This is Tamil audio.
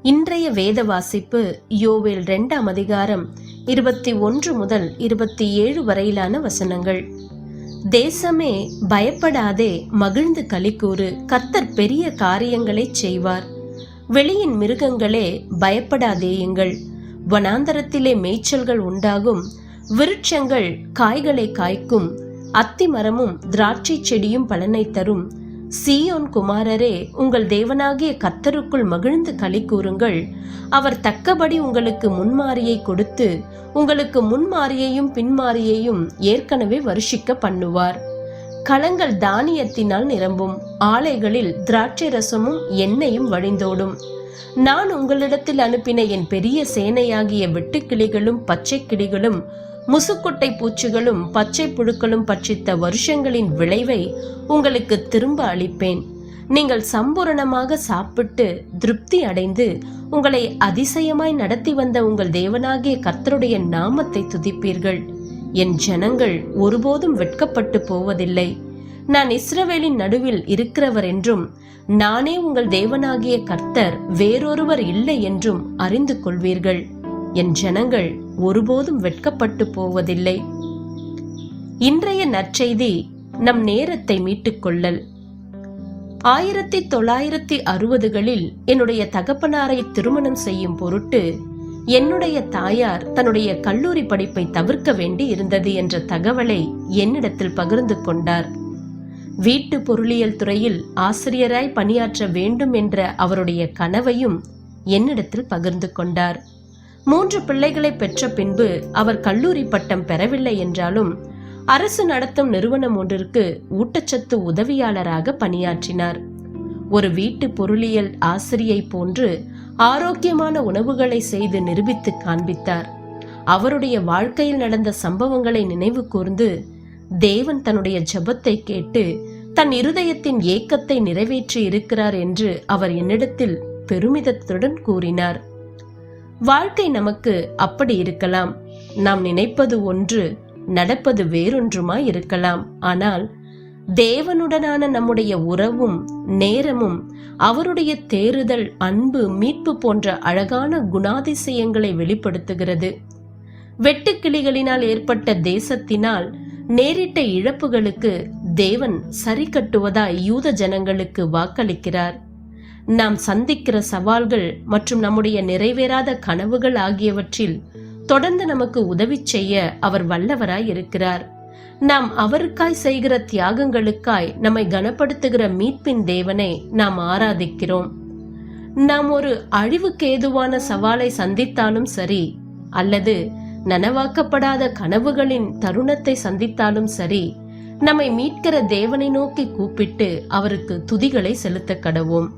இன்றைய வேத வாசிப்பு யோவேல் 2ஆம் அதிகாரம் 21 முதல் 27 வரையிலான வசனங்கள். தேசமே பயப்படாதே, மகிழ்ந்து களிக்கூறு, கர்த்தர் பெரிய காரியங்களை செய்வார். வெளியின் மிருகங்களே பயப்படாதேயுங்கள், வனாந்தரத்திலே மேய்ச்சல்கள் உண்டாகும், விருட்சங்கள் காய்களை காய்க்கும், அத்தி மரமும் திராட்சை செடியும் பலனை தரும். சீயோன் குமாரரே, உங்கள் தேவனாகிய கர்த்தருக்குள் மகிழ்ந்து களி கூறுங்கள். அவர் தக்கபடி உங்களுக்கு முன்மாரியை கொடுத்து உங்களுக்கு முன்மாரியையும் பின்மாரியையும் ஏற்கனவே வருஷிக்க பண்ணுவார். களங்கள் தானியத்தினால் நிரம்பும், ஆலைகளில் திராட்சை ரசமும் எண்ணெயும் வழிந்தோடும். நான் உங்களிடத்தில் அனுப்பின என் பெரிய சேனையாகிய வெட்டுக்கிளிகளும் பச்சை கிளிகளும் முசுக்குட்டை பூச்சிகளும் பச்சை புழுக்களும் பட்சித்த வருஷங்களின் விளைவை உங்களுக்கு திரும்ப அளிப்பேன். நீங்கள் சம்பூரணமாக சாப்பிட்டு திருப்தி அடைந்து உங்களை அதிசயமாய் நடத்தி வந்த உங்கள் தேவனாகிய கர்த்தருடைய நாமத்தை துதிப்பீர்கள். என் ஜனங்கள் ஒருபோதும் வெட்கப்பட்டு போவதில்லை. நான் இஸ்ரவேலின் நடுவில் இருக்கிறவர் என்றும் நானே உங்கள் தேவனாகிய கர்த்தர், வேறொருவர் இல்லை என்றும் அறிந்து கொள்வீர்கள். என் ஜனங்கள் ஒருபோதும் வெட்கப்பட்டு போவதில்லை. இன்றைய நற்செய்தி நம் நேரத்தை மீட்டுக் கொள்ளல். 1960களில் என்னுடைய தகப்பனாரை திருமணம் செய்யும் பொருட்டு என்னுடைய தாயார் தன்னுடைய கல்லூரி படிப்பை தவிர்க்க வேண்டி இருந்தது என்ற தகவலை என்னிடத்தில் பகிர்ந்து கொண்டார். வீட்டு பொருளியல் துறையில் ஆசிரியராய் பணியாற்ற வேண்டும் என்ற அவருடைய கனவையும் என்னிடத்தில் பகிர்ந்து கொண்டார். 3 பிள்ளைகளை பெற்ற பின்பு அவர் கல்லூரி பட்டம் பெறவில்லை என்றாலும் அரசு நடத்தும் நிறுவனம் ஒன்றிற்கு ஊட்டச்சத்து உதவியாளராக பணியாற்றினார். ஒரு வீட்டு பொருளியல் ஆசிரியை போன்று ஆரோக்கியமான உணவுகளை செய்து நிரூபித்து காண்பித்தார். அவருடைய வாழ்க்கையில் நடந்த சம்பவங்களை நினைவு கூர்ந்து தேவன் தன்னுடைய ஜெபத்தை கேட்டு தன் இருதயத்தின் ஏக்கத்தை நிறைவேற்றி இருக்கிறார் என்று அவர் என்னிடத்தில் பெருமிதத்துடன் கூறினார். வாழ்க்கை நமக்கு அப்படி இருக்கலாம். நாம் நினைப்பது ஒன்று, நடப்பது வேறொன்றுமாய் இருக்கலாம். ஆனால் தேவனுடனான நம்முடைய உறவும் நேரமும் அவருடைய தேறுதல், அன்பு, மீட்பு போன்ற அழகான குணாதிசயங்களை வெளிப்படுத்துகிறது. வெட்டுக்கிளிகளினால் ஏற்பட்ட தேசத்தினால் நேரிட்ட இழப்புகளுக்கு தேவன் சரி கட்டுவதாய் யூத ஜனங்களுக்கு வாக்களிக்கிறார். நாம் சந்திக்கிற சவால்கள் மற்றும் நம்முடைய நிறைவேறாத கனவுகள் ஆகியவற்றில் தொடர்ந்து நமக்கு உதவி செய்ய அவர் வல்லவராய் இருக்கிறார். நாம் அவருக்காய் செய்கிற தியாகங்களுக்காய் நம்மை கனப்படுத்துகிற மீட்பின் தேவனை நாம் ஆராதிக்கிறோம். நாம் ஒரு அழிவுக்கு ஏதுவான சவாலை சந்தித்தாலும் சரி, அல்லது நனவாக்கப்படாத கனவுகளின் தருணத்தை சந்தித்தாலும் சரி, நம்மை மீட்கிற தேவனை நோக்கி கூப்பிட்டு அவருக்கு துதிகளை செலுத்த கடவோம்.